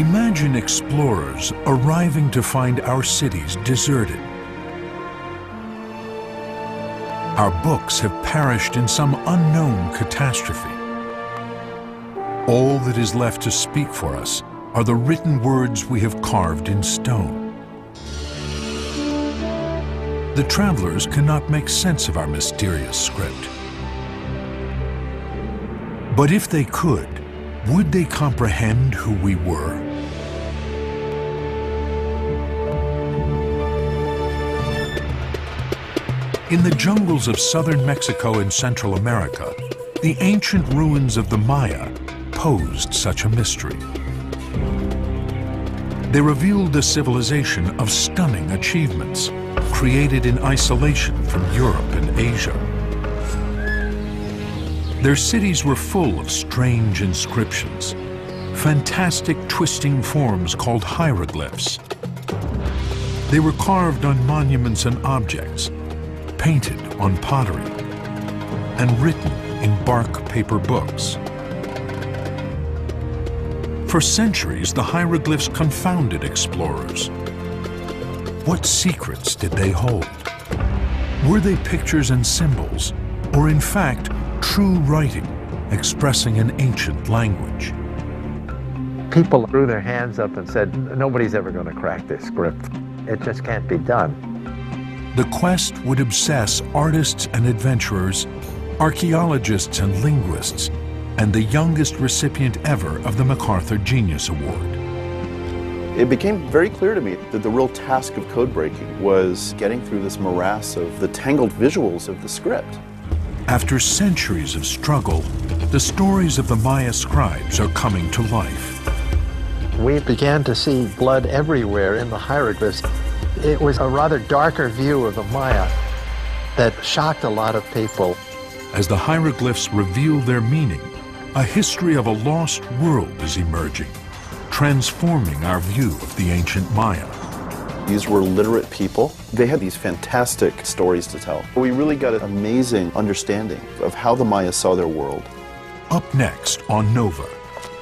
Imagine explorers arriving to find our cities deserted. Our books have perished in some unknown catastrophe. All that is left to speak for us are the written words we have carved in stone. The travelers cannot make sense of our mysterious script. But if they could, would they comprehend who we were? In the jungles of southern Mexico and Central America, the ancient ruins of the Maya posed such a mystery. They revealed a civilization of stunning achievements, created in isolation from Europe and Asia. Their cities were full of strange inscriptions, fantastic twisting forms called hieroglyphs. They were carved on monuments and objects, painted on pottery, and written in bark paper books. For centuries, the hieroglyphs confounded explorers. What secrets did they hold? Were they pictures and symbols, or in fact, true writing expressing an ancient language? People threw their hands up and said, nobody's ever going to crack this script. It just can't be done. The quest would obsess artists and adventurers, archaeologists and linguists, and the youngest recipient ever of the MacArthur Genius Award. It became very clear to me that the real task of code breaking was getting through this morass of the tangled visuals of the script. After centuries of struggle, the stories of the Maya scribes are coming to life. We began to see blood everywhere in the hieroglyphs. It was a rather darker view of the Maya that shocked a lot of people. As the hieroglyphs reveal their meaning, a history of a lost world is emerging, transforming our view of the ancient Maya. These were literate people. They had these fantastic stories to tell. We really got an amazing understanding of how the Maya saw their world. Up next on Nova,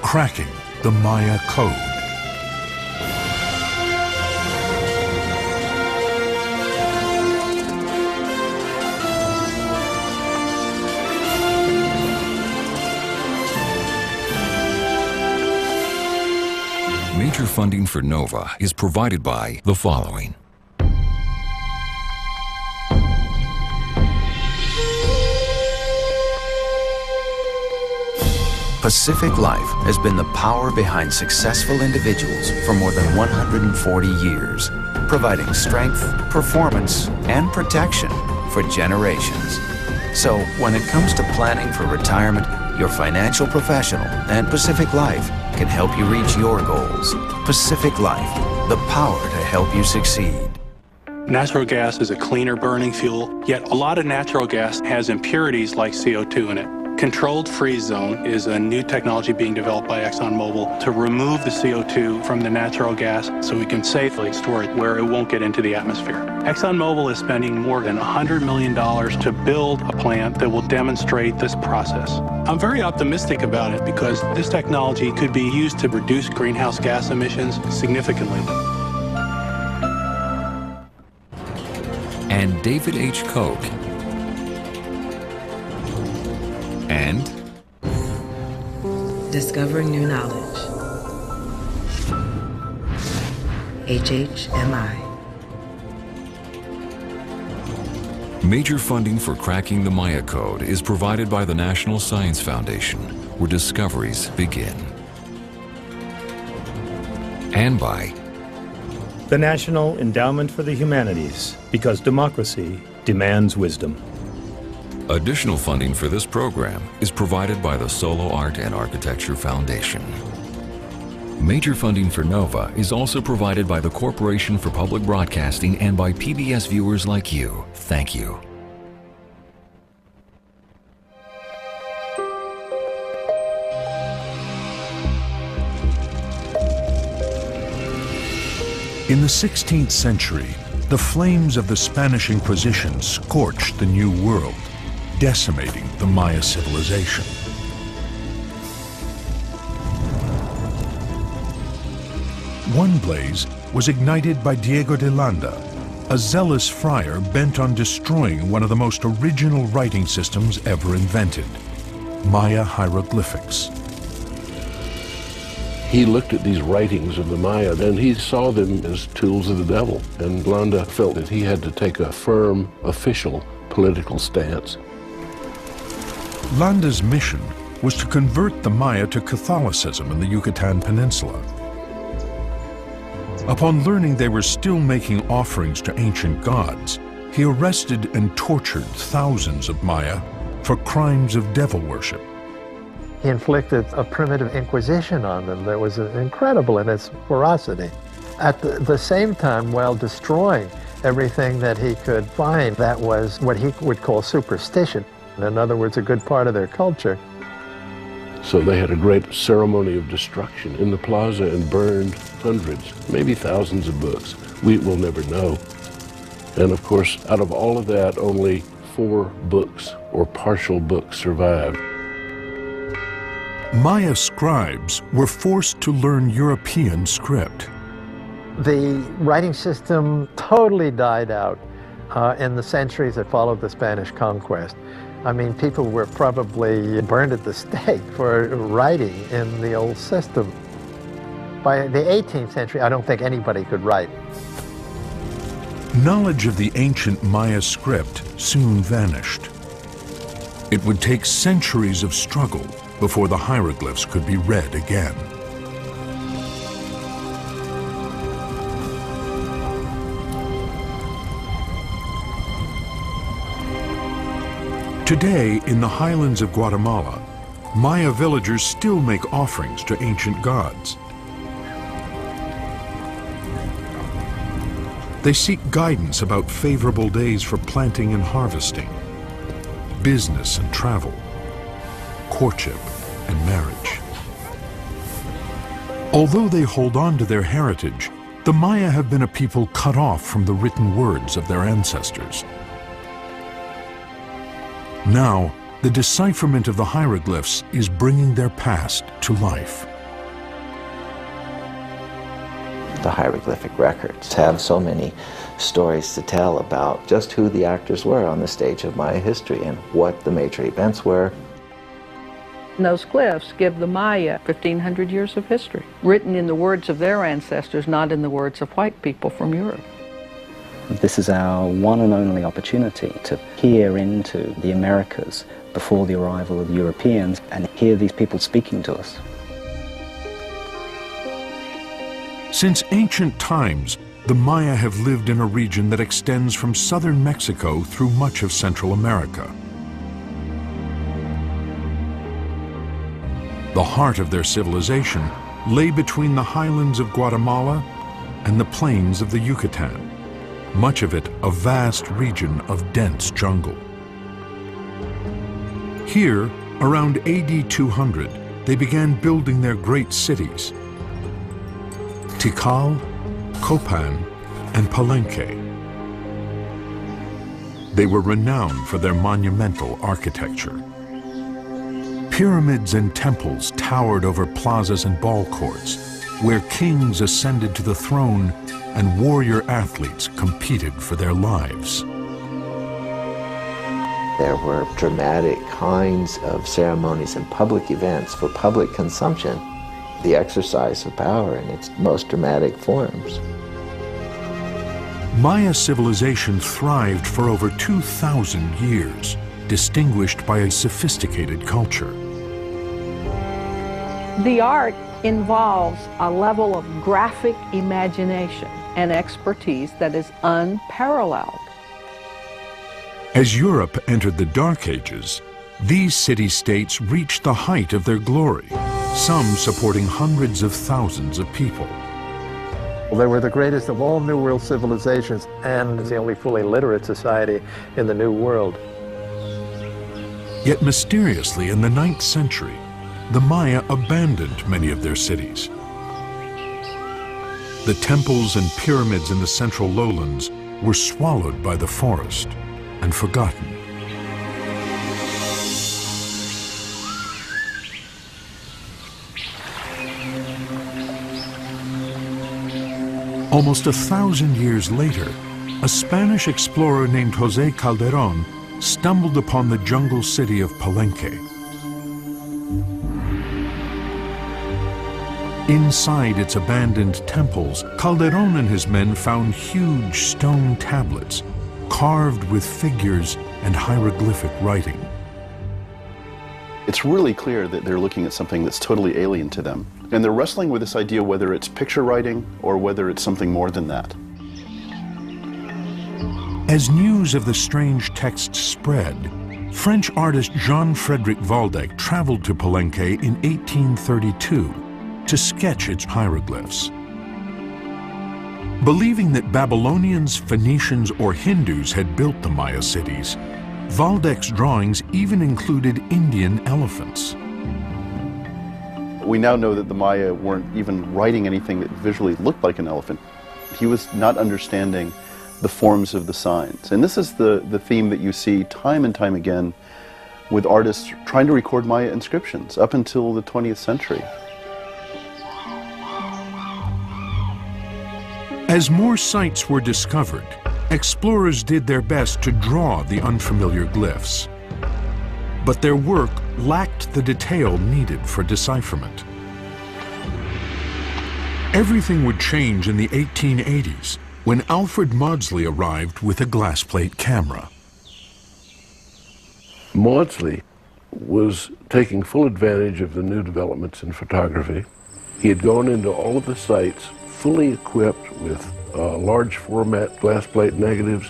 cracking the Maya code. Major funding for NOVA is provided by the following. Pacific Life has been the power behind successful individuals for more than 140 years, providing strength, performance, and protection for generations. So when it comes to planning for retirement, your financial professional and Pacific Life can help you reach your goals. Pacific Life, the power to help you succeed. Natural gas is a cleaner burning fuel, yet a lot of natural gas has impurities like CO2 in it. Controlled freeze zone is a new technology being developed by ExxonMobil to remove the CO2 from the natural gas so we can safely store it where it won't get into the atmosphere. ExxonMobil is spending more than $100 million to build a plant that will demonstrate this process. I'm very optimistic about it because this technology could be used to reduce greenhouse gas emissions significantly. And David H. Koch. And discovering new knowledge. HHMI. Major funding for cracking the Maya code is provided by the National Science Foundation, where discoveries begin. And by the National Endowment for the Humanities, because democracy demands wisdom. Additional funding for this program is provided by the Solo Art and Architecture Foundation. Major funding for NOVA is also provided by the Corporation for Public Broadcasting and by PBS viewers like you. Thank you. In the 16th century, the flames of the Spanish Inquisition scorched the New World, decimating the Maya civilization. One blaze was ignited by Diego de Landa, a zealous friar bent on destroying one of the most original writing systems ever invented, Maya hieroglyphics. He looked at these writings of the Maya and he saw them as tools of the devil. And Landa felt that he had to take a firm, official political stance. Landa's mission was to convert the Maya to Catholicism in the Yucatan Peninsula. Upon learning they were still making offerings to ancient gods, he arrested and tortured thousands of Maya for crimes of devil worship. He inflicted a primitive inquisition on them that was incredible in its ferocity. At the same time, while destroying everything that he could find that was what he would call superstition, in other words, a good part of their culture. So they had a great ceremony of destruction in the plaza and burned hundreds, maybe thousands of books. We will never know. And of course, out of all of that, only 4 books or partial books survived. Maya scribes were forced to learn European script. The writing system totally died out in the centuries that followed the Spanish conquest. I mean, people were probably burned at the stake for writing in the old system. By the 18th century, I don't think anybody could write. Knowledge of the ancient Maya script soon vanished. It would take centuries of struggle before the hieroglyphs could be read again. Today, in the highlands of Guatemala, Maya villagers still make offerings to ancient gods. They seek guidance about favorable days for planting and harvesting, business and travel, courtship and marriage. Although they hold on to their heritage, the Maya have been a people cut off from the written words of their ancestors. Now, the decipherment of the hieroglyphs is bringing their past to life. The hieroglyphic records have so many stories to tell about just who the actors were on the stage of Maya history and what the major events were. And those glyphs give the Maya 1,500 years of history, written in the words of their ancestors, not in the words of white people from Europe. This is our one and only opportunity to peer into the Americas before the arrival of Europeans and hear these people speaking to us. Since ancient times, the Maya have lived in a region that extends from southern Mexico through much of Central America. The heart of their civilization lay between the highlands of Guatemala and the plains of the Yucatan, much of it a vast region of dense jungle. Here, around AD 200, they began building their great cities, Tikal, Copan, and Palenque. They were renowned for their monumental architecture. Pyramids and temples towered over plazas and ball courts, where kings ascended to the throne and warrior athletes competed for their lives. There were dramatic kinds of ceremonies and public events for public consumption, the exercise of power in its most dramatic forms. Maya civilization thrived for over 2,000 years, distinguished by a sophisticated culture. The art involves a level of graphic imagination and expertise that is unparalleled. As Europe entered the Dark Ages, these city-states reached the height of their glory, some supporting hundreds of thousands of people. They were the greatest of all New World civilizations and the only fully literate society in the New World. Yet mysteriously, in the 9th century, the Maya abandoned many of their cities. The temples and pyramids in the central lowlands were swallowed by the forest and forgotten. Almost 1,000 years later, a Spanish explorer named José Calderón stumbled upon the jungle city of Palenque. Inside its abandoned temples, Calderón and his men found huge stone tablets carved with figures and hieroglyphic writing. It's really clear that they're looking at something that's totally alien to them. And they're wrestling with this idea whether it's picture writing or whether it's something more than that. As news of the strange texts spread, French artist Jean-Frédéric Waldeck traveled to Palenque in 1832 to sketch its hieroglyphs. Believing that Babylonians, Phoenicians, or Hindus had built the Maya cities, Waldeck's drawings even included Indian elephants. We now know that the Maya weren't even writing anything that visually looked like an elephant. He was not understanding the forms of the signs. And this is the theme that you see time and time again with artists trying to record Maya inscriptions up until the 20th century. As more sites were discovered, explorers did their best to draw the unfamiliar glyphs. But their work lacked the detail needed for decipherment. Everything would change in the 1880s when Alfred Maudsley arrived with a glass plate camera. Maudsley was taking full advantage of the new developments in photography. He had gone into all of the sites fully equipped with large format glass plate negatives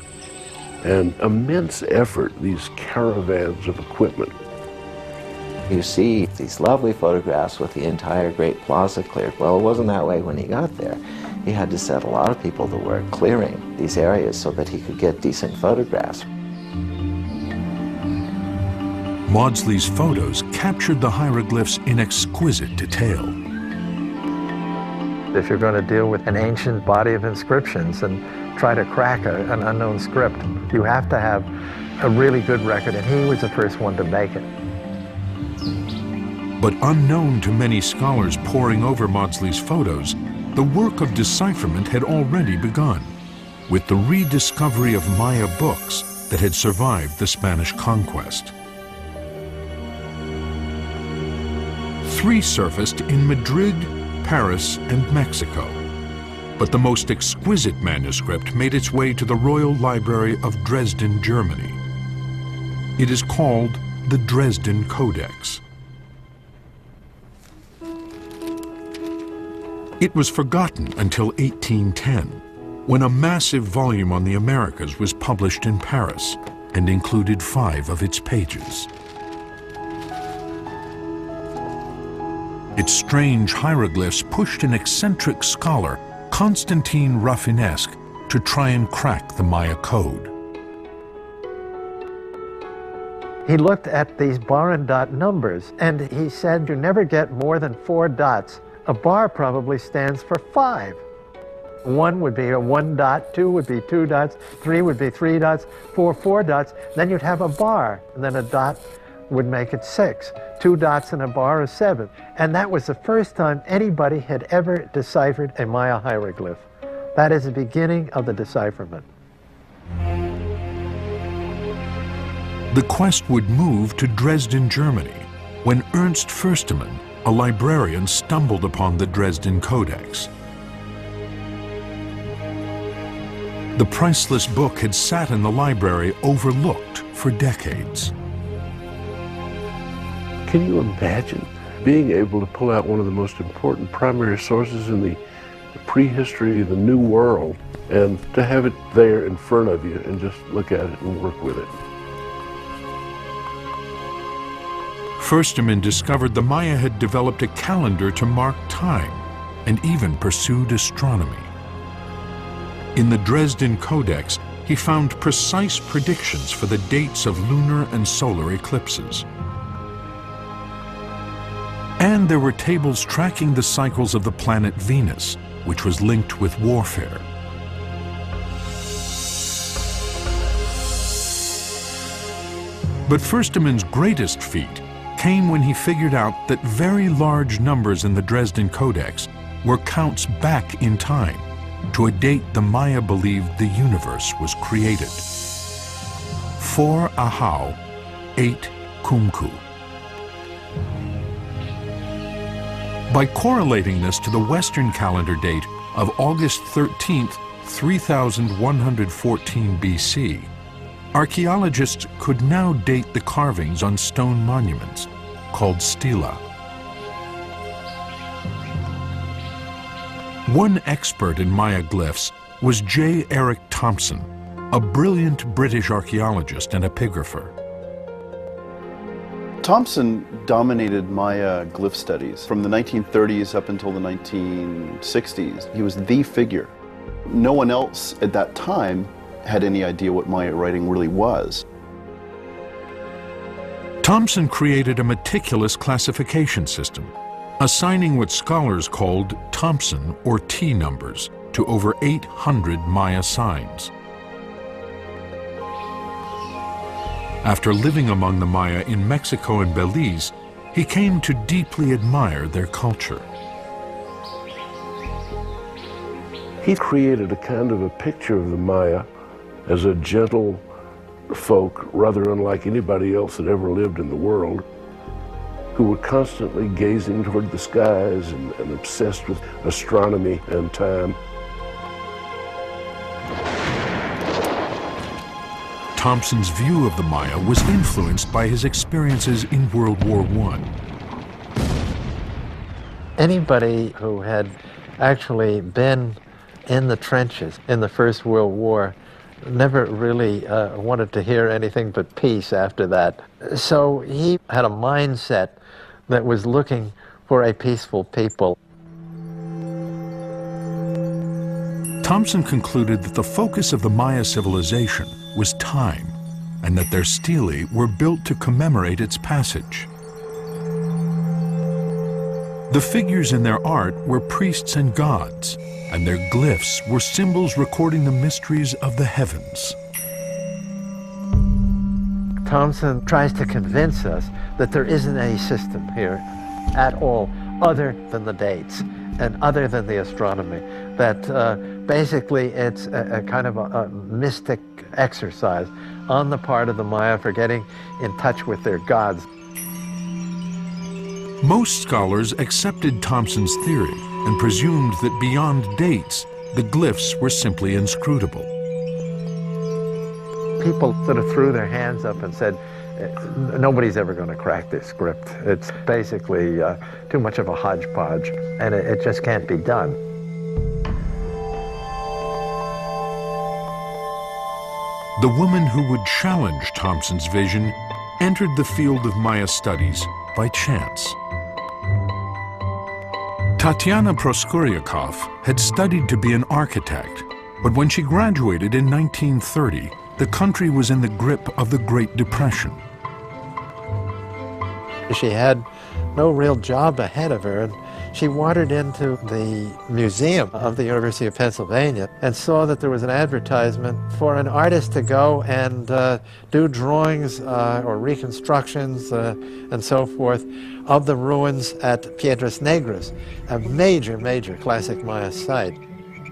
and immense effort, these caravans of equipment. You see these lovely photographs with the entire Great Plaza cleared. Well, it wasn't that way when he got there. He had to set a lot of people to work clearing these areas so that he could get decent photographs. Maudsley's photos captured the hieroglyphs in exquisite detail. If you're going to deal with an ancient body of inscriptions and try to crack an unknown script, you have to have a really good record, and he was the first one to make it. But unknown to many scholars poring over Maudsley's photos, the work of decipherment had already begun, with the rediscovery of Maya books that had survived the Spanish conquest. 3 surfaced in Madrid, Paris, and Mexico. But the most exquisite manuscript made its way to the Royal Library of Dresden, Germany. It is called the Dresden Codex. It was forgotten until 1810, when a massive volume on the Americas was published in Paris and included 5 of its pages. Its strange hieroglyphs pushed an eccentric scholar, Constantine Rafinesque, to try and crack the Maya code. He looked at these bar and dot numbers, and he said you never get more than 4 dots. A bar probably stands for 5. 1 would be a 1 dot, 2 would be 2 dots, 3 would be 3 dots, 4 dots, then you'd have a bar, and then a dot would make it 6. 2 dots in a bar is 7. And that was the first time anybody had ever deciphered a Maya hieroglyph. That is the beginning of the decipherment. The quest would move to Dresden, Germany, when Ernst Fürstemann, a librarian, stumbled upon the Dresden Codex. The priceless book had sat in the library overlooked for decades. Can you imagine being able to pull out one of the most important primary sources in the prehistory of the New World and to have it there in front of you and just look at it and work with it? Fürstemann discovered the Maya had developed a calendar to mark time and even pursued astronomy. In the Dresden Codex, he found precise predictions for the dates of lunar and solar eclipses. And there were tables tracking the cycles of the planet Venus, which was linked with warfare. But Fürstemann's greatest feat came when he figured out that very large numbers in the Dresden Codex were counts back in time, to a date the Maya believed the universe was created. 4 Ahau, 8 Kumku. By correlating this to the Western calendar date of August 13th, 3114 BC, archaeologists could now date the carvings on stone monuments, called stela. One expert in Maya glyphs was J. Eric Thompson, a brilliant British archaeologist and epigrapher. Thompson dominated Maya glyph studies from the 1930s up until the 1960s. He was the figure. No one else at that time had any idea what Maya writing really was. Thompson created a meticulous classification system, assigning what scholars called Thompson or T numbers to over 800 Maya signs. After living among the Maya in Mexico and Belize, he came to deeply admire their culture. He created a kind of a picture of the Maya as a gentle folk, rather unlike anybody else that ever lived in the world, who were constantly gazing toward the skies and obsessed with astronomy and time. Thompson's view of the Maya was influenced by his experiences in World War I. Anybody who had actually been in the trenches in the First World War never really wanted to hear anything but peace after that. So he had a mindset that was looking for a peaceful people. Thompson concluded that the focus of the Maya civilization was time, and that their stelae were built to commemorate its passage. The figures in their art were priests and gods, and their glyphs were symbols recording the mysteries of the heavens. Thompson tries to convince us that there isn't any system here at all other than the dates and other than the astronomy, that basically it's a kind of a mystic exercise on the part of the Maya for getting in touch with their gods. Most scholars accepted Thompson's theory and presumed that beyond dates, the glyphs were simply inscrutable. People sort of threw their hands up and said, nobody's ever going to crack this script. It's basically too much of a hodgepodge, and it just can't be done. The woman who would challenge Thompson's vision entered the field of Maya studies by chance. Tatiana Proskuryakov had studied to be an architect, but when she graduated in 1930, the country was in the grip of the Great Depression. She had no real job ahead of her, and she wandered into the museum of the University of Pennsylvania and saw that there was an advertisement for an artist to go and do drawings or reconstructions and so forth of the ruins at Piedras Negras, a major, major classic Maya site.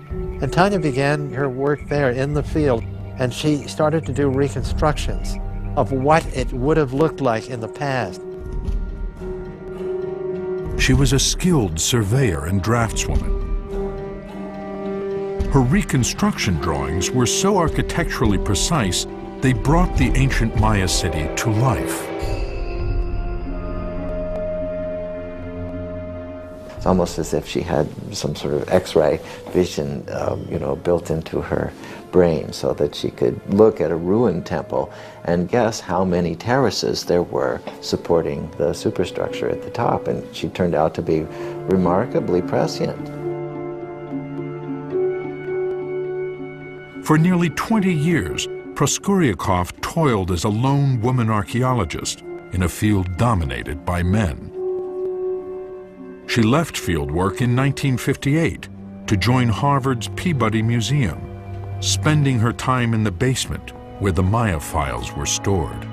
And Tanya began her work there in the field, and she started to do reconstructions of what it would have looked like in the past. She was a skilled surveyor and draftswoman. Her reconstruction drawings were so architecturally precise, they brought the ancient Maya city to life. It's almost as if she had some sort of X-ray vision, built into her brain, so that she could look at a ruined temple and guess how many terraces there were supporting the superstructure at the top. And she turned out to be remarkably prescient. For nearly 20 years, Proskuryakov toiled as a lone woman archaeologist in a field dominated by men. She left fieldwork in 1958 to join Harvard's Peabody Museum, spending her time in the basement where the Maya files were stored.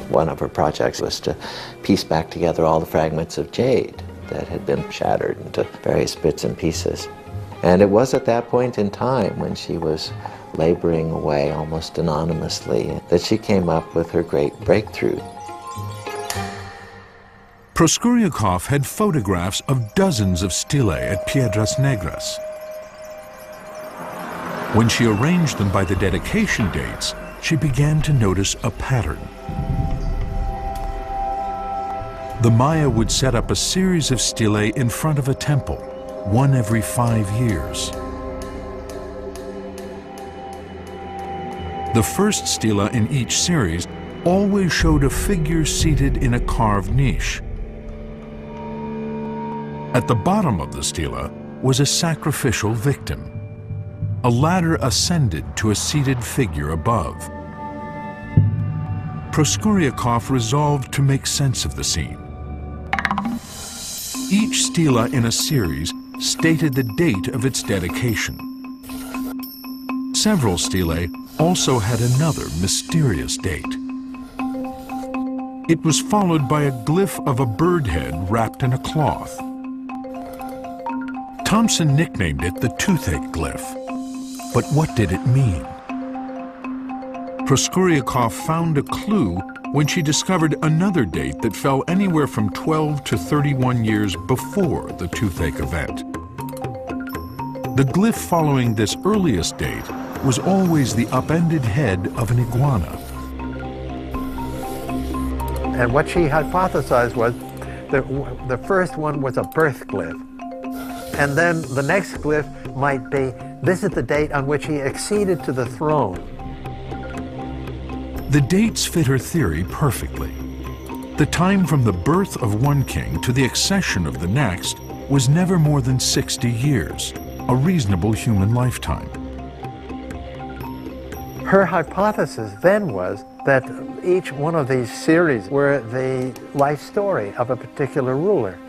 One of her projects was to piece back together all the fragments of jade that had been shattered into various bits and pieces. And it was at that point in time, when she was laboring away almost anonymously, that she came up with her great breakthrough. Proskuriakov had photographs of dozens of stelae at Piedras Negras. When she arranged them by the dedication dates, she began to notice a pattern. The Maya would set up a series of stelae in front of a temple, one every 5 years. The first stela in each series always showed a figure seated in a carved niche. At the bottom of the stela was a sacrificial victim. A ladder ascended to a seated figure above. Proskuriakov resolved to make sense of the scene. Each stela in a series stated the date of its dedication. Several stelae also had another mysterious date. It was followed by a glyph of a bird head wrapped in a cloth. Thompson nicknamed it the toothache glyph. But what did it mean? Proskuriakov found a clue when she discovered another date that fell anywhere from 12 to 31 years before the toothache event. The glyph following this earliest date was always the upended head of an iguana. And what she hypothesized was that the first one was a birth glyph. And then the next glyph might be, this is the date on which he acceded to the throne. The dates fit her theory perfectly. The time from the birth of one king to the accession of the next was never more than 60 years, a reasonable human lifetime. Her hypothesis then was that each one of these series were the life story of a particular ruler.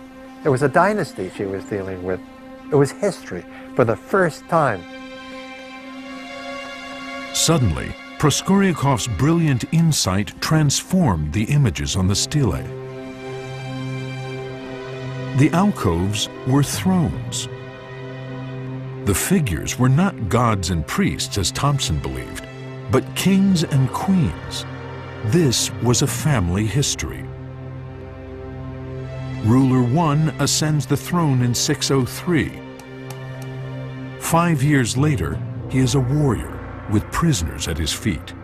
It was a dynasty she was dealing with. It was history for the first time. Suddenly, Proskuriakov's brilliant insight transformed the images on the stelae. The alcoves were thrones. The figures were not gods and priests, as Thompson believed, but kings and queens. This was a family history. Ruler 1 ascends the throne in 603. 5 years later, he is a warrior with prisoners at his feet.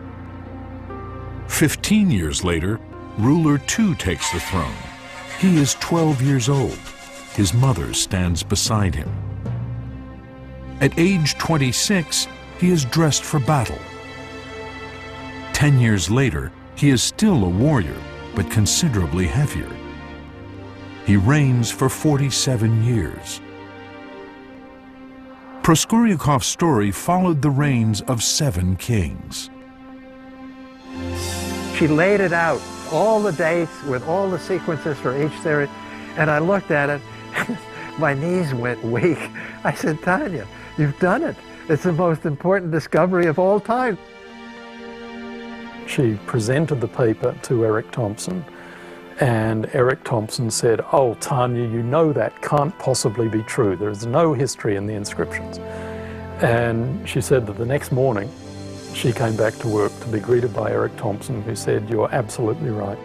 15 years later, Ruler 2 takes the throne. He is 12 years old. His mother stands beside him. At age 26, he is dressed for battle. 10 years later, he is still a warrior, but considerably heavier. He reigns for 47 years. Proskuriakov's story followed the reigns of 7 kings. She laid it out, all the dates with all the sequences for each series, and I looked at it, my knees went weak. I said, Tanya, you've done it. It's the most important discovery of all time. She presented the paper to Eric Thompson, and Eric Thompson said, oh, Tanya, you know that can't possibly be true. There is no history in the inscriptions. And she said that the next morning, she came back to work to be greeted by Eric Thompson, who said, you're absolutely right.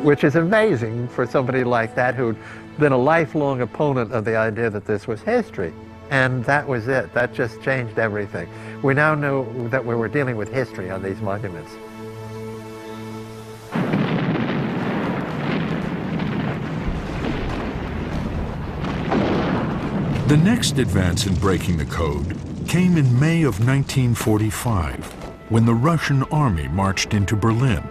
Which is amazing for somebody like that who'd been a lifelong opponent of the idea that this was history. And that was it. That just changed everything. We now know that we were dealing with history on these monuments. The next advance in breaking the code came in May of 1945, when the Russian army marched into Berlin.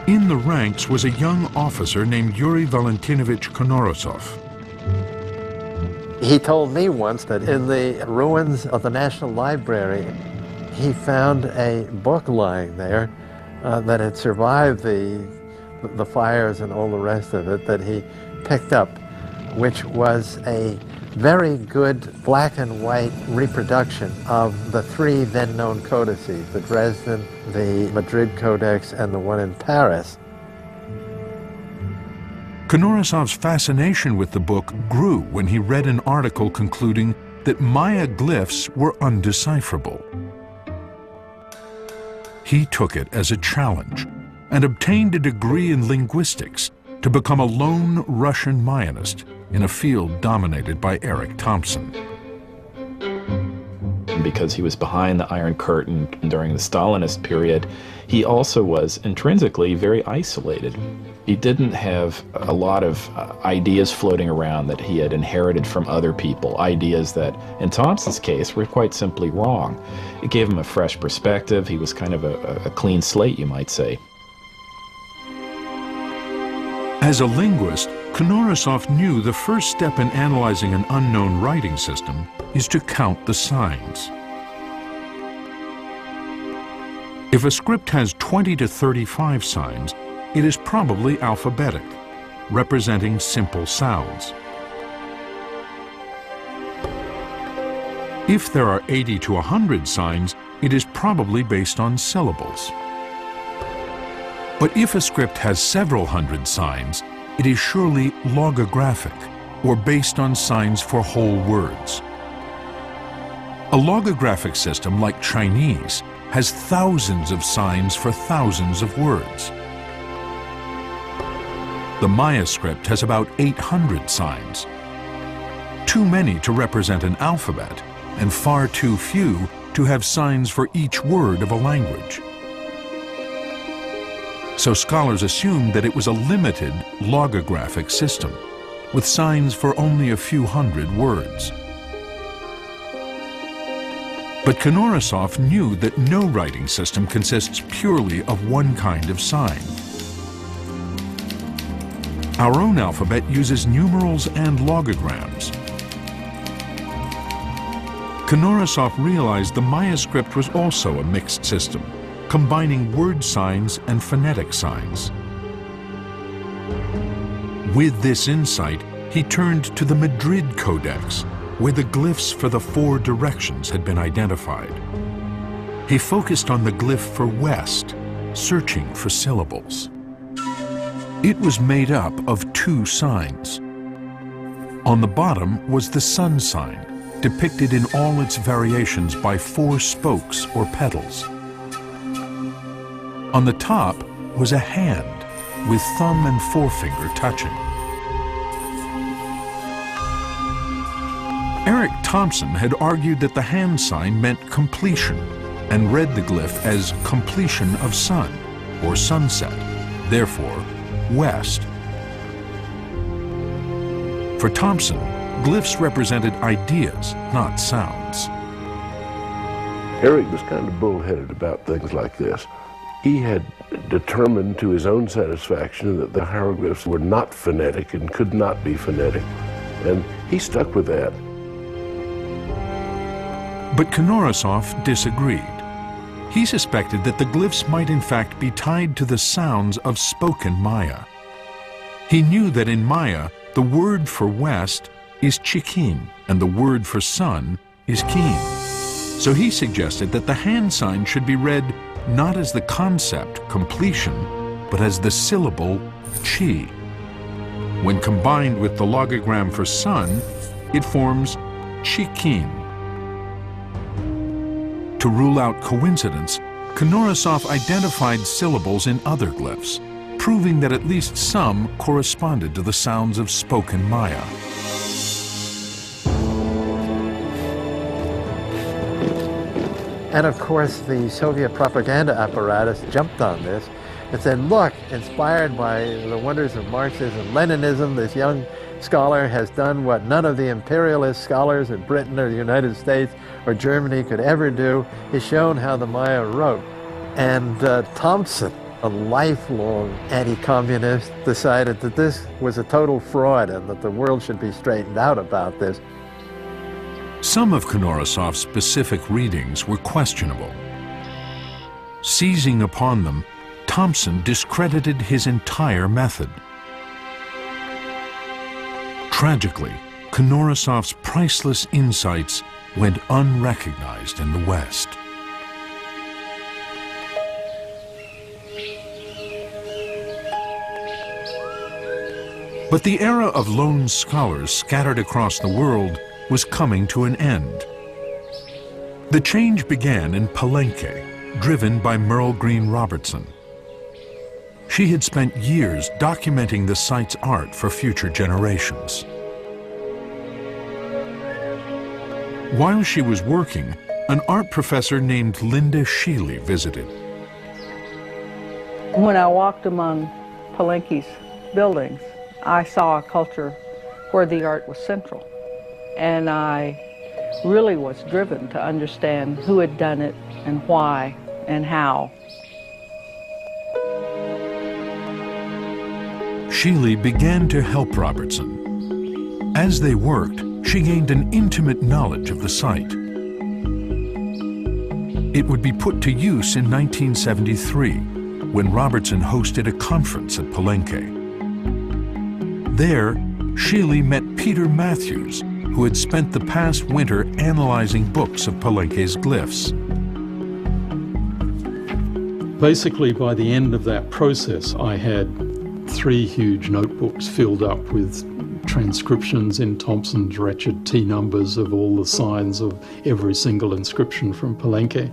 In the ranks was a young officer named Yuri Valentinovich Konorosov. He told me once that in the ruins of the National Library, he found a book lying there that had survived the fires and all the rest of it, that he picked up, which was a very good black and white reproduction of the 3 then known codices, the Dresden, the Madrid Codex, and the one in Paris. Konourasov's fascination with the book grew when he read an article concluding that Maya glyphs were undecipherable. He took it as a challenge and obtained a degree in linguistics to become a lone Russian Mayanist in a field dominated by Eric Thompson. Because he was behind the Iron Curtain during the Stalinist period, he also was intrinsically very isolated. He didn't have a lot of ideas floating around that he had inherited from other people, ideas that, in Thompson's case, were quite simply wrong. It gave him a fresh perspective. He was kind of a clean slate, you might say. As a linguist, Konourasov knew the first step in analyzing an unknown writing system is to count the signs. If a script has 20 to 35 signs, it is probably alphabetic, representing simple sounds. If there are 80 to 100 signs, it is probably based on syllables. But if a script has several hundred signs, it is surely logographic, or based on signs for whole words. A logographic system like Chinese has thousands of signs for thousands of words. The Maya script has about 800 signs. Too many to represent an alphabet, and far too few to have signs for each word of a language. So scholars assumed that it was a limited logographic system, with signs for only a few hundred words. But Konourasov knew that no writing system consists purely of one kind of sign. Our own alphabet uses numerals and logograms. Konourasov realized the Maya script was also a mixed system, combining word signs and phonetic signs. With this insight, he turned to the Madrid Codex, where the glyphs for the 4 directions had been identified. He focused on the glyph for west, searching for syllables. It was made up of 2 signs. On the bottom was the sun sign, depicted in all its variations by 4 spokes or petals. On the top was a hand with thumb and forefinger touching. Eric Thompson had argued that the hand sign meant completion and read the glyph as completion of sun or sunset, therefore west. For Thompson, glyphs represented ideas, not sounds. Eric was kind of bullheaded about things like this. He had determined to his own satisfaction that the hieroglyphs were not phonetic and could not be phonetic, and he stuck with that. But Konourasov disagreed. He suspected that the glyphs might in fact be tied to the sounds of spoken Maya. He knew that in Maya, the word for west is chikin and the word for sun is kin. So he suggested that the hand sign should be read not as the concept, completion, but as the syllable, chi. When combined with the logogram for sun, it forms chikin. To rule out coincidence, Konourasov identified syllables in other glyphs, proving that at least some corresponded to the sounds of spoken Maya. And of course, the Soviet propaganda apparatus jumped on this and said, look, inspired by the wonders of Marxism, Leninism, this young scholar has done what none of the imperialist scholars in Britain or the United States or Germany could ever do. He's shown how the Maya wrote. And Thompson, a lifelong anti-communist, decided that this was a total fraud and that the world should be straightened out about this. Some of Konourasov's specific readings were questionable. Seizing upon them, Thompson discredited his entire method. Tragically, Konourasov's priceless insights went unrecognized in the West. But the era of lone scholars scattered across the world was coming to an end. The change began in Palenque, driven by Merle Green Robertson. She had spent years documenting the site's art for future generations. While she was working, an art professor named Linda Sheely visited. When I walked among Palenque's buildings, I saw a culture where the art was central. And I really was driven to understand who had done it and why and how. Sheely began to help Robertson. As they worked, she gained an intimate knowledge of the site. It would be put to use in 1973, when Robertson hosted a conference at Palenque. There, Sheely met Peter Matthews, who had spent the past winter analyzing books of Palenque's glyphs. Basically, by the end of that process, I had 3 huge notebooks filled up with transcriptions in Thompson's wretched T numbers of all the signs of every single inscription from Palenque.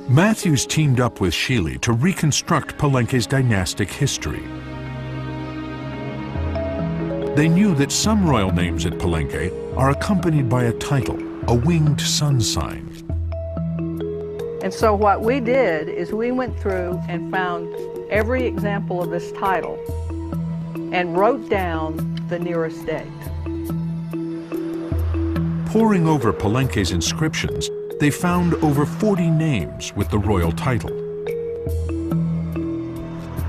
Matthews teamed up with Sheely to reconstruct Palenque's dynastic history. They knew that some royal names at Palenque are accompanied by a title, a winged sun sign. And so what we did is we went through and found every example of this title and wrote down the nearest date. Poring over Palenque's inscriptions, they found over 40 names with the royal title.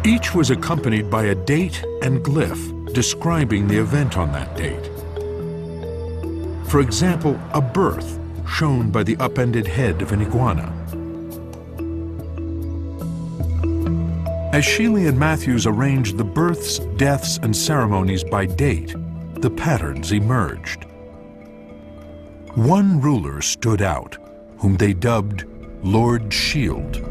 Each was accompanied by a date and glyph describing the event on that date. For example, a birth shown by the upended head of an iguana. As Sheely and Matthews arranged the births, deaths, and ceremonies by date, the patterns emerged. One ruler stood out, whom they dubbed Lord Shield.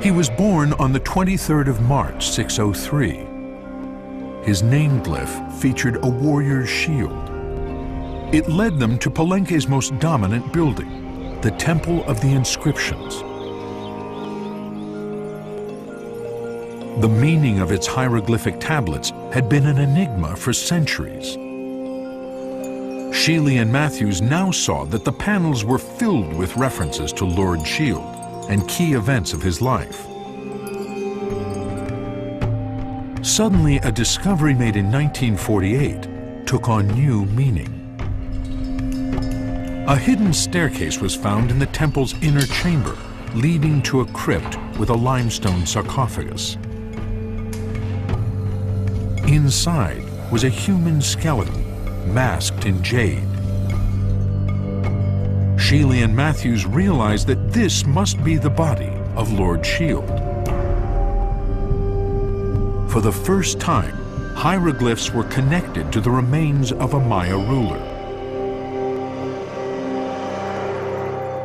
He was born on the 23rd of March, 603. His name glyph featured a warrior's shield. It led them to Palenque's most dominant building, the Temple of the Inscriptions. The meaning of its hieroglyphic tablets had been an enigma for centuries. Sheely and Matthews now saw that the panels were filled with references to Lord Shield and key events of his life. Suddenly, a discovery made in 1948 took on new meaning. A hidden staircase was found in the temple's inner chamber, leading to a crypt with a limestone sarcophagus. Inside was a human skeleton, masked in jade. Sheely and Matthews realized that this must be the body of Lord Shield. For the first time, hieroglyphs were connected to the remains of a Maya ruler.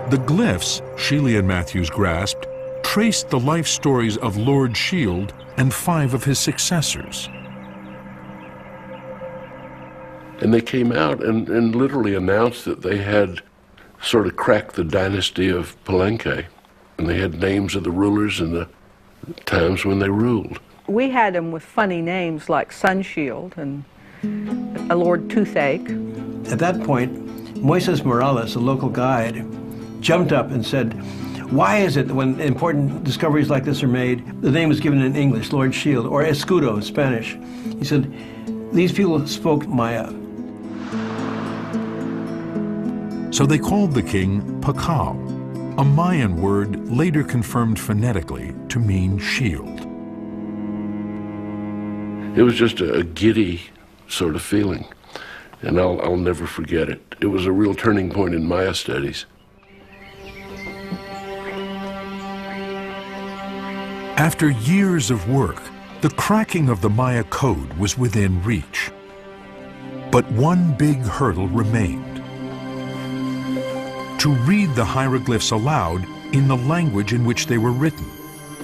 The glyphs Sheely and Matthews grasped traced the life stories of Lord Shield and 5 of his successors. And they came out and literally announced that they had sort of cracked the dynasty of Palenque. And they had names of the rulers and the times when they ruled. We had them with funny names like Sunshield and a Lord Toothache. At that point, Moises Morales, a local guide, jumped up and said, why is it that when important discoveries like this are made, the name is given in English, Lord Shield, or Escudo in Spanish? He said, these people spoke Maya. So they called the king Pakal, a Mayan word later confirmed phonetically to mean shield. It was just a giddy sort of feeling, and I'll never forget it. It was a real turning point in Maya studies. After years of work, the cracking of the Maya code was within reach. But one big hurdle remained: to read the hieroglyphs aloud in the language in which they were written,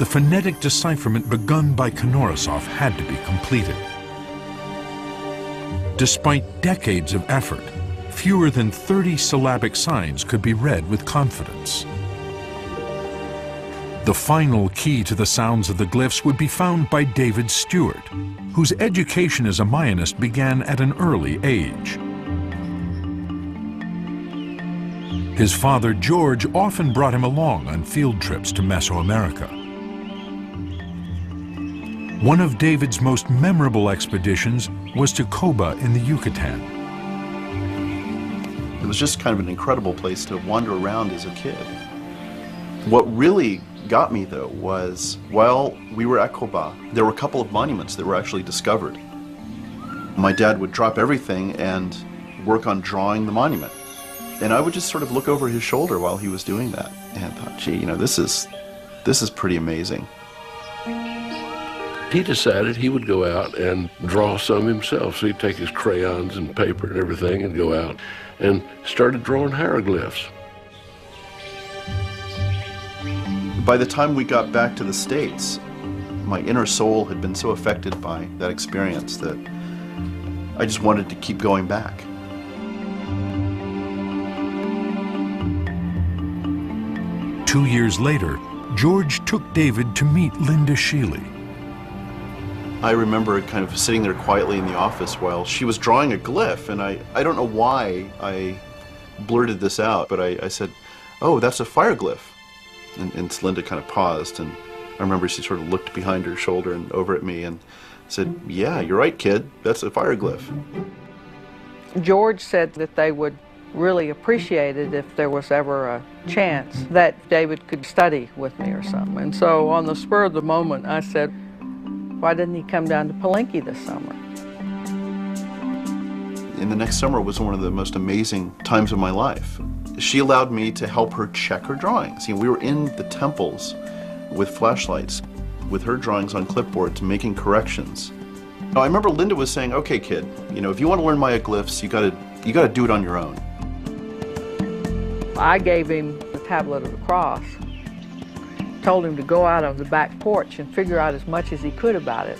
the phonetic decipherment begun by Knorosov had to be completed. Despite decades of effort, fewer than 30 syllabic signs could be read with confidence. The final key to the sounds of the glyphs would be found by David Stewart, whose education as a Mayanist began at an early age. His father, George, often brought him along on field trips to Mesoamerica. One of David's most memorable expeditions was to Coba in the Yucatan. It was just kind of an incredible place to wander around as a kid. What really got me, though, was while we were at Coba, there were a couple of monuments that were actually discovered. My dad would drop everything and work on drawing the monument. And I would just sort of look over his shoulder while he was doing that and thought, gee, you know, this is pretty amazing. He decided he would go out and draw some himself. So he'd take his crayons and paper and everything and go out and started drawing hieroglyphs. By the time we got back to the States, my inner soul had been so affected by that experience that I just wanted to keep going back. Two years later, George took David to meet Linda Sheely. I remember kind of sitting there quietly in the office while she was drawing a glyph, and I don't know why I blurted this out, but I said, "Oh, that's a fire glyph." And Linda kind of paused, and I remember she sort of looked behind her shoulder and over at me and said, "Yeah, you're right, kid, that's a fire glyph." George said that they would really appreciate it if there was ever a chance that David could study with me or something. And so on the spur of the moment, I said, why didn't he come down to Palenque this summer? And the next summer was one of the most amazing times of my life. She allowed me to help her check her drawings. You know, we were in the temples with flashlights, with her drawings on clipboards, making corrections. Now, I remember Linda was saying, "Okay, kid, you know, if you want to learn Maya glyphs, you gotta do it on your own." I gave him the tablet of the cross, told him to go out on the back porch and figure out as much as he could about it.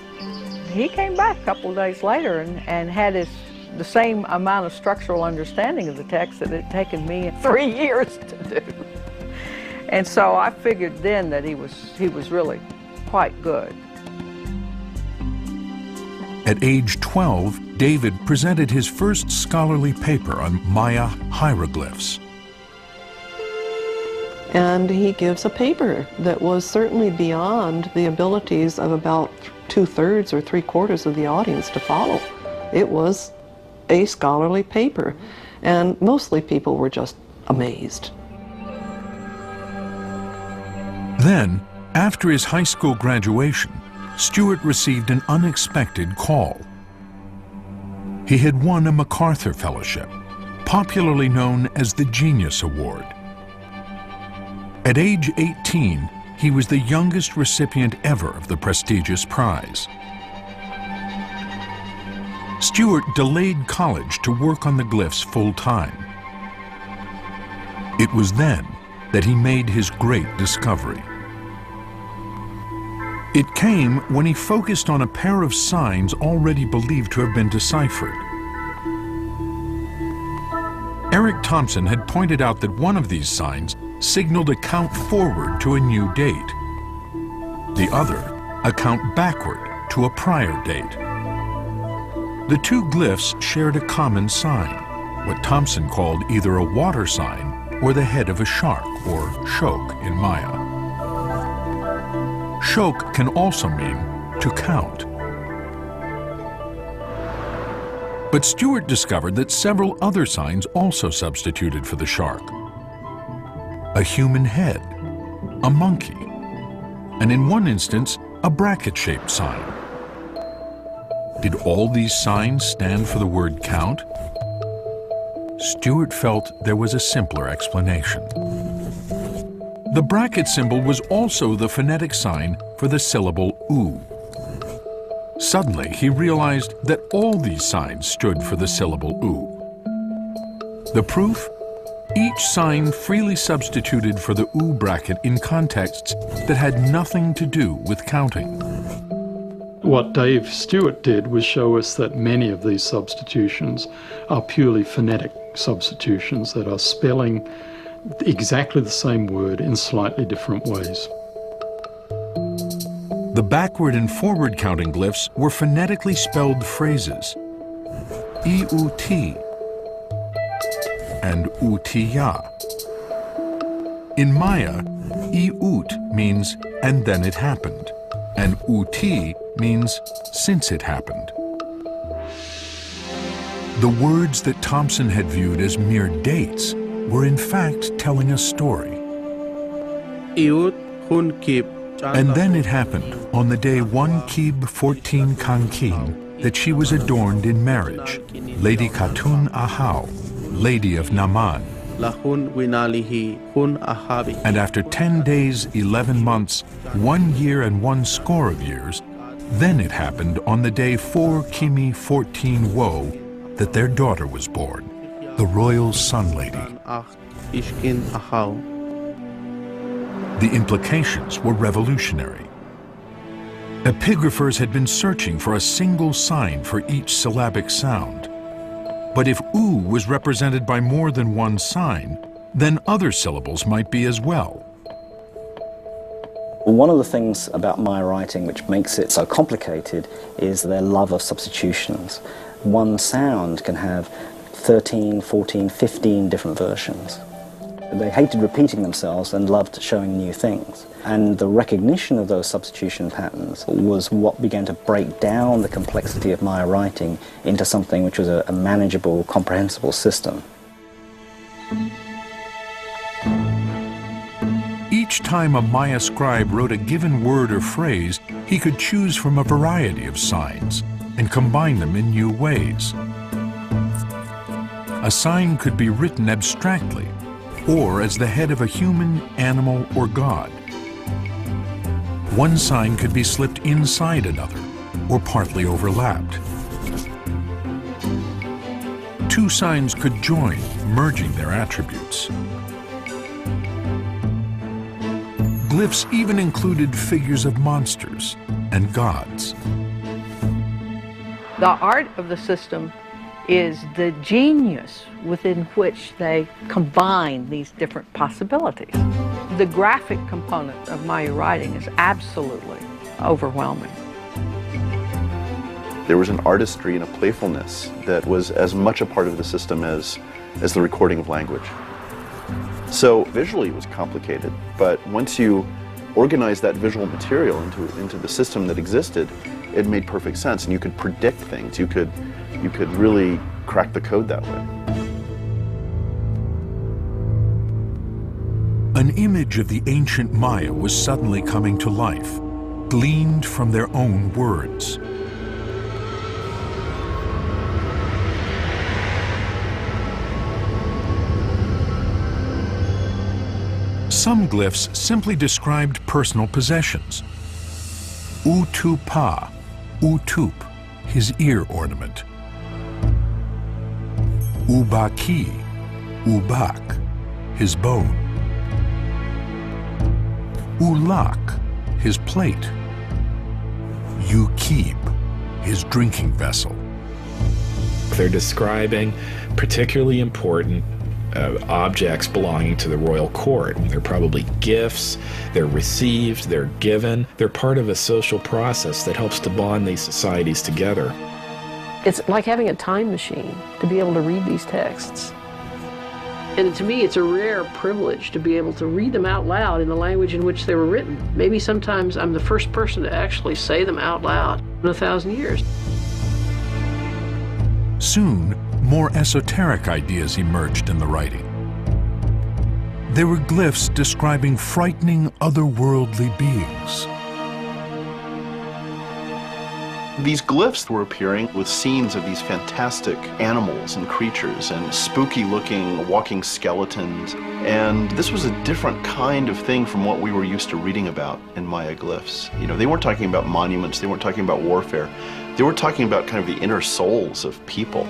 He came back a couple of days later and had the same amount of structural understanding of the text that it had taken me 3 years to do. And so I figured then that he was really quite good. At age 12, David presented his first scholarly paper on Maya hieroglyphs. And he gives a paper that was certainly beyond the abilities of about 2/3 or 3/4 of the audience to follow. It was a scholarly paper, and mostly people were just amazed. Then, after his high school graduation, Stewart received an unexpected call. He had won a MacArthur Fellowship, popularly known as the Genius Award. At age 18, he was the youngest recipient ever of the prestigious prize. Stewart delayed college to work on the glyphs full-time. It was then that he made his great discovery. It came when he focused on a pair of signs already believed to have been deciphered. Eric Thompson had pointed out that one of these signs signaled a count forward to a new date. The other, a count backward to a prior date. The two glyphs shared a common sign, what Thompson called either a water sign or the head of a shark, or shok in Maya. Shok can also mean to count. But Stewart discovered that several other signs also substituted for the shark. A human head, a monkey, and in one instance, a bracket-shaped sign. Did all these signs stand for the word count? Stewart felt there was a simpler explanation. The bracket symbol was also the phonetic sign for the syllable oo. Suddenly, he realized that all these signs stood for the syllable oo. The proof? Each sign freely substituted for the U bracket in contexts that had nothing to do with counting. What Dave Stewart did was show us that many of these substitutions are purely phonetic substitutions that are spelling exactly the same word in slightly different ways. The backward and forward counting glyphs were phonetically spelled phrases. I-U-T and U-T-Ya. In Maya, I-Ut means "and then it happened," and U-T means "since it happened." The words that Thompson had viewed as mere dates were in fact telling a story. And then it happened, on the day 1 Kib 14 Kankin, that she was adorned in marriage, Lady Khatun Ahau, Lady of Naman. And after 10 days, 11 months, 1 year and 1 score of years, then it happened on the day 4 Kimi 14 Wo that their daughter was born, the royal Sun Lady. The implications were revolutionary. Epigraphers had been searching for a single sign for each syllabic sound. But if U was represented by more than one sign, then other syllables might be as well. One of the things about Maya writing which makes it so complicated is their love of substitutions. One sound can have 13, 14, 15 different versions. They hated repeating themselves and loved showing new things. And the recognition of those substitution patterns was what began to break down the complexity of Maya writing into something which was a manageable, comprehensible system. Each time a Maya scribe wrote a given word or phrase, he could choose from a variety of signs and combine them in new ways. A sign could be written abstractly, or as the head of a human, animal, or god. One sign could be slipped inside another, or partly overlapped. Two signs could join, merging their attributes. Glyphs even included figures of monsters and gods. The art of the system is the genius within which they combine these different possibilities. The graphic component of Maya writing is absolutely overwhelming. There was an artistry and a playfulness that was as much a part of the system as the recording of language. So visually it was complicated, but once you organized that visual material into the system that existed, it made perfect sense, and you could predict things. You could really crack the code that way. An image of the ancient Maya was suddenly coming to life, gleaned from their own words. Some glyphs simply described personal possessions. Utupa, utup, his ear ornament. Ubaki, ubak, his bone. Ulak, his plate. Ukib, his drinking vessel. They're describing particularly important objects belonging to the royal court. They're probably gifts, they're received, they're given. They're part of a social process that helps to bond these societies together. It's like having a time machine to be able to read these texts. And to me, it's a rare privilege to be able to read them out loud in the language in which they were written. Maybe sometimes I'm the first person to actually say them out loud in 1,000 years. Soon, more esoteric ideas emerged in the writing. There were glyphs describing frightening otherworldly beings. These glyphs were appearing with scenes of these fantastic animals and creatures and spooky-looking walking skeletons. And this was a different kind of thing from what we were used to reading about in Maya glyphs. You know, they weren't talking about monuments, they weren't talking about warfare. They were talking about kind of the inner souls of people.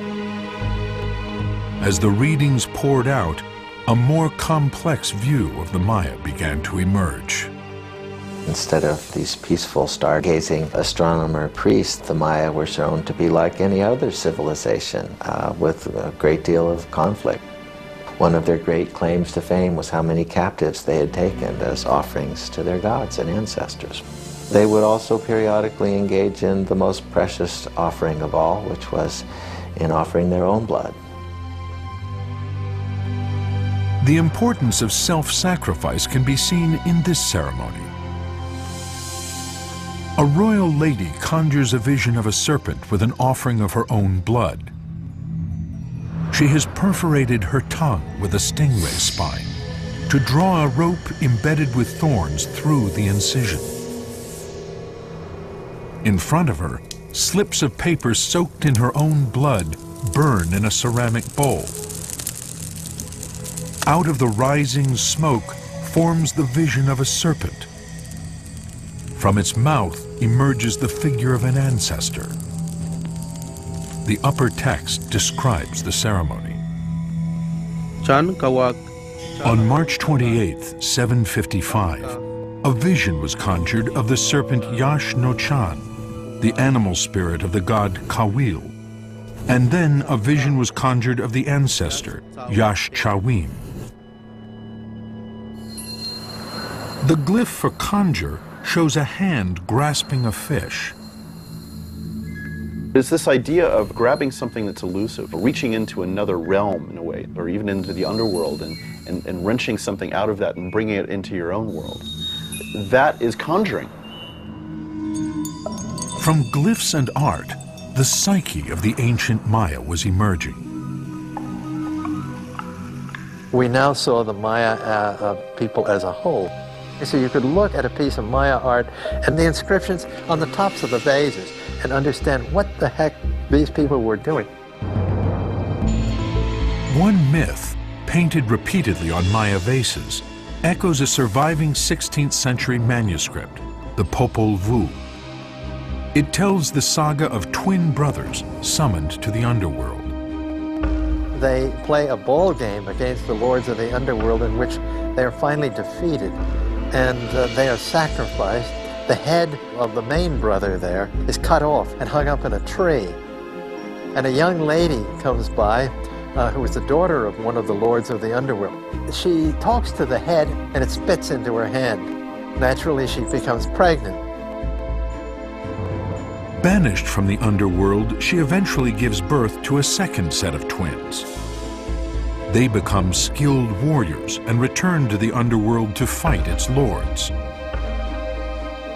As the readings poured out, a more complex view of the Maya began to emerge. Instead of these peaceful stargazing astronomer priests, the Maya were shown to be like any other civilization with a great deal of conflict. One of their great claims to fame was how many captives they had taken as offerings to their gods and ancestors. They would also periodically engage in the most precious offering of all, which was in offering their own blood. The importance of self-sacrifice can be seen in this ceremony. A royal lady conjures a vision of a serpent with an offering of her own blood. She has perforated her tongue with a stingray spine to draw a rope embedded with thorns through the incision. In front of her, slips of paper soaked in her own blood burn in a ceramic bowl. Out of the rising smoke forms the vision of a serpent. From its mouth emerges the figure of an ancestor. The upper text describes the ceremony. On March 28, 755, a vision was conjured of the serpent Yash no Chan, the animal spirit of the god Kawil. And then a vision was conjured of the ancestor, Yash Chawim. The glyph for conjure shows a hand grasping a fish. It's this idea of grabbing something that's elusive, reaching into another realm in a way, or even into the underworld and wrenching something out of that and bringing it into your own world. That is conjuring. From glyphs and art, the psyche of the ancient Maya was emerging. We now saw the Maya people as a whole. So you could look at a piece of Maya art and the inscriptions on the tops of the vases and understand what the heck these people were doing. One myth, painted repeatedly on Maya vases, echoes a surviving 16th century manuscript, the Popol Vuh. It tells the saga of twin brothers summoned to the underworld. They play a ball game against the lords of the underworld in which they are finally defeated, and they are sacrificed. The head of the main brother there is cut off and hung up in a tree. And a young lady comes by who is the daughter of one of the lords of the underworld. She talks to the head and it spits into her hand. Naturally, she becomes pregnant. Banished from the underworld, she eventually gives birth to a second set of twins. They become skilled warriors and return to the underworld to fight its lords.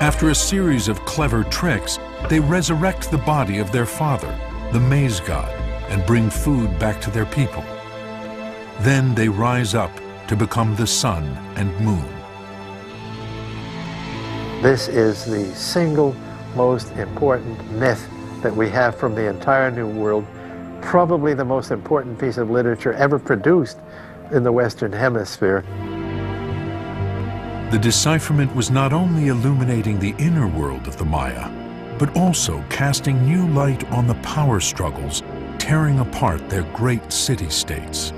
After a series of clever tricks, they resurrect the body of their father, the maize god, and bring food back to their people. Then they rise up to become the sun and moon. This is the single most important myth that we have from the entire New World, probably the most important piece of literature ever produced in the Western Hemisphere. The decipherment was not only illuminating the inner world of the Maya, but also casting new light on the power struggles tearing apart their great city-states.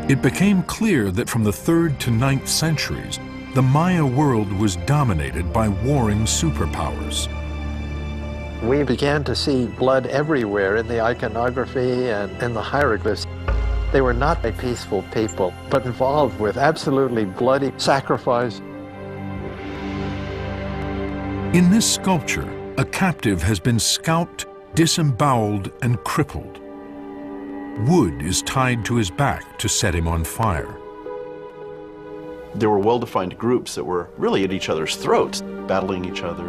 It became clear that from the 3rd to 9th centuries, the Maya world was dominated by warring superpowers. We began to see blood everywhere in the iconography and in the hieroglyphs. They were not a peaceful people, but involved with absolutely bloody sacrifice. In this sculpture, a captive has been scalped, disemboweled, and crippled. Wood is tied to his back to set him on fire. There were well-defined groups that were really at each other's throats, battling each other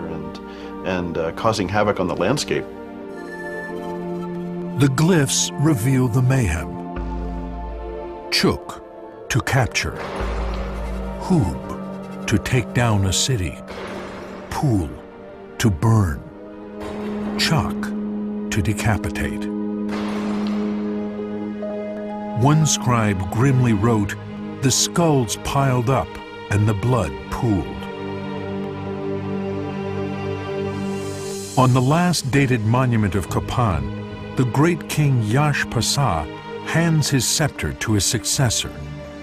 and causing havoc on the landscape. The glyphs reveal the mayhem. Chuk, to capture. Hoob, to take down a city. Pool, to burn. Chak, to decapitate. One scribe grimly wrote, "The skulls piled up and the blood pooled." On the last dated monument of Copan, the great king Yash Pasa hands his scepter to his successor,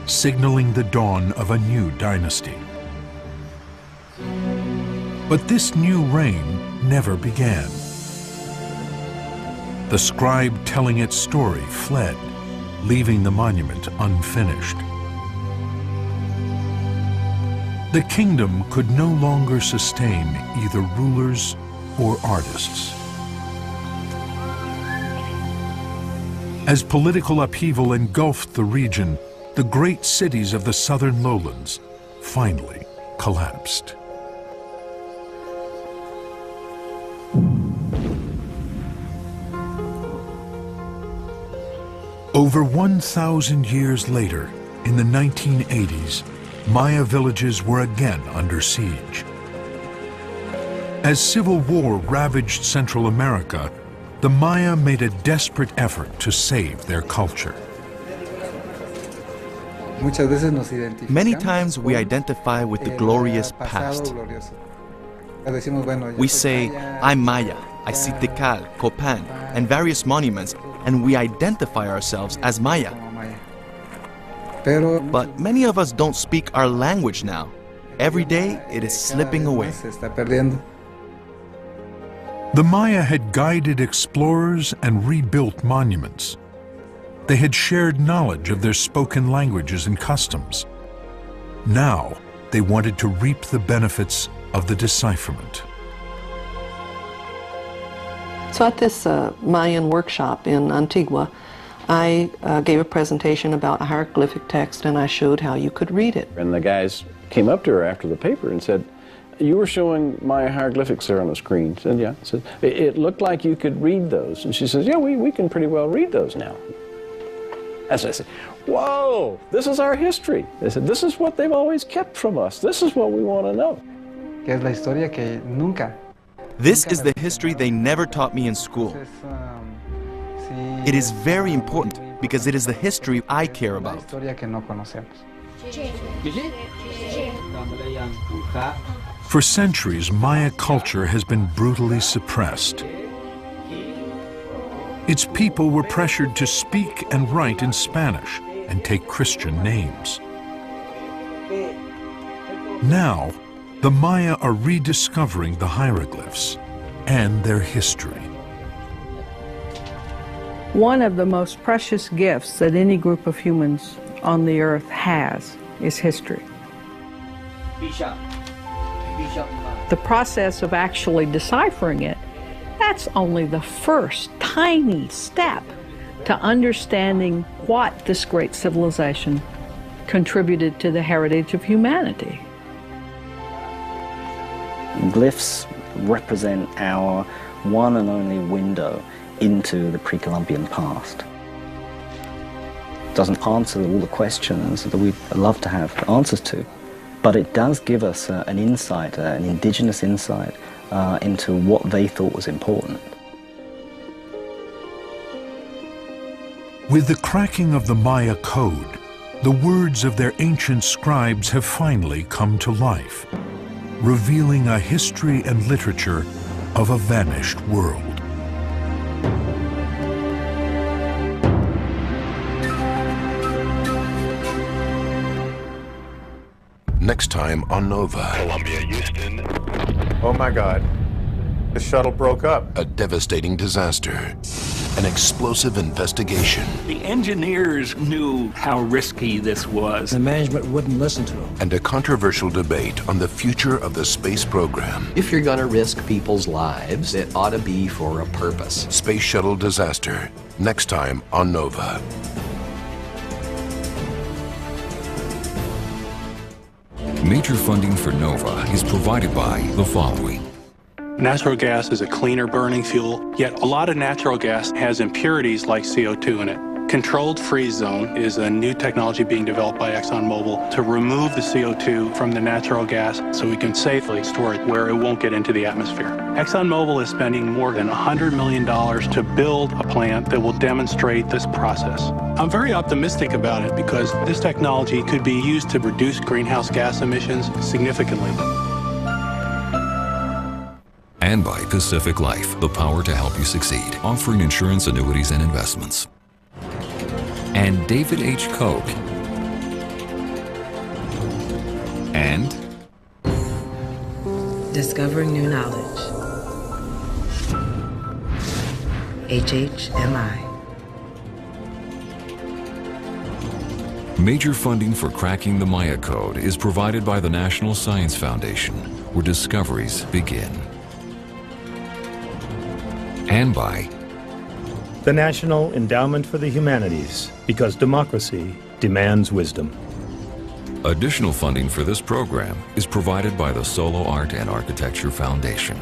signaling the dawn of a new dynasty. But this new reign never began. The scribe telling its story fled, leaving the monument unfinished. The kingdom could no longer sustain either rulers or artists. As political upheaval engulfed the region, the great cities of the southern lowlands finally collapsed. Over 1,000 years later, in the 1980s, Maya villages were again under siege. As civil war ravaged Central America, the Maya made a desperate effort to save their culture. Many times we identify with the glorious past. We say, I'm Maya, I see Tikal, Copan, and various monuments, and we identify ourselves as Maya. But many of us don't speak our language now. Every day it is slipping away. The Maya had guided explorers and rebuilt monuments. They had shared knowledge of their spoken languages and customs. Now they wanted to reap the benefits of the decipherment. So at this Mayan workshop in Antigua, I gave a presentation about a hieroglyphic text, and I showed how you could read it. And the guys came up to her after the paper and said, you were showing Maya hieroglyphics there on the screen. I said, yeah. I said, it looked like you could read those. And she says, yeah, we can pretty well read those now. And so I said, whoa, this is our history. They said, this is what they've always kept from us. This is what we want to know. This is the history they never taught me in school. It is very important because it is the history I care about. For centuries, Maya culture has been brutally suppressed. Its people were pressured to speak and write in Spanish and take Christian names. Now, the Maya are rediscovering the hieroglyphs and their history. One of the most precious gifts that any group of humans on the earth has is history. The process of actually deciphering it, that's only the first tiny step to understanding what this great civilization contributed to the heritage of humanity. Glyphs represent our one and only window into the pre-Columbian past. It doesn't answer all the questions that we'd love to have answers to, but it does give us an insight, an indigenous insight into what they thought was important. With the cracking of the Maya code, the words of their ancient scribes have finally come to life, revealing a history and literature of a vanished world. Next time on Nova. Columbia, Houston. Oh my God. The shuttle broke up. A devastating disaster. An explosive investigation. The engineers knew how risky this was. The management wouldn't listen to them. And a controversial debate on the future of the space program. If you're going to risk people's lives, it ought to be for a purpose. Space shuttle disaster. Next time on Nova. Major funding for NOVA is provided by the following. Natural gas is a cleaner burning fuel, yet a lot of natural gas has impurities like CO2 in it. Controlled freeze zone is a new technology being developed by ExxonMobil to remove the CO2 from the natural gas so we can safely store it where it won't get into the atmosphere. ExxonMobil is spending more than $100 million to build a plant that will demonstrate this process. I'm very optimistic about it because this technology could be used to reduce greenhouse gas emissions significantly. And by Pacific Life, the power to help you succeed, offering insurance, annuities, and investments. and David H. Koch, and Discovering New Knowledge. HHMI. Major funding for cracking the Maya code is provided by the National Science Foundation, where discoveries begin. And by the National Endowment for the Humanities, because democracy demands wisdom. Additional funding for this program is provided by the Solo Art and Architecture Foundation.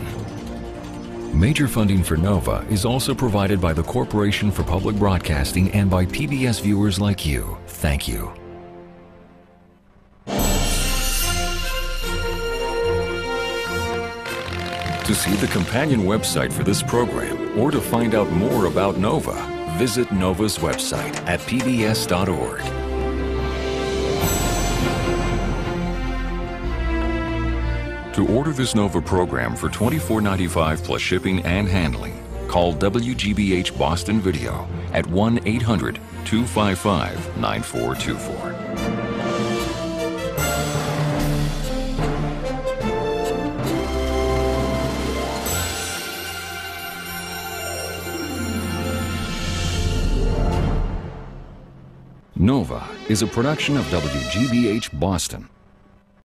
Major funding for NOVA is also provided by the Corporation for Public Broadcasting and by PBS viewers like you. Thank you. To see the companion website for this program or to find out more about NOVA, visit NOVA's website at pbs.org. To order this NOVA program for $24.95 plus shipping and handling, call WGBH Boston Video at 1-800-255-9424. NOVA is a production of WGBH Boston.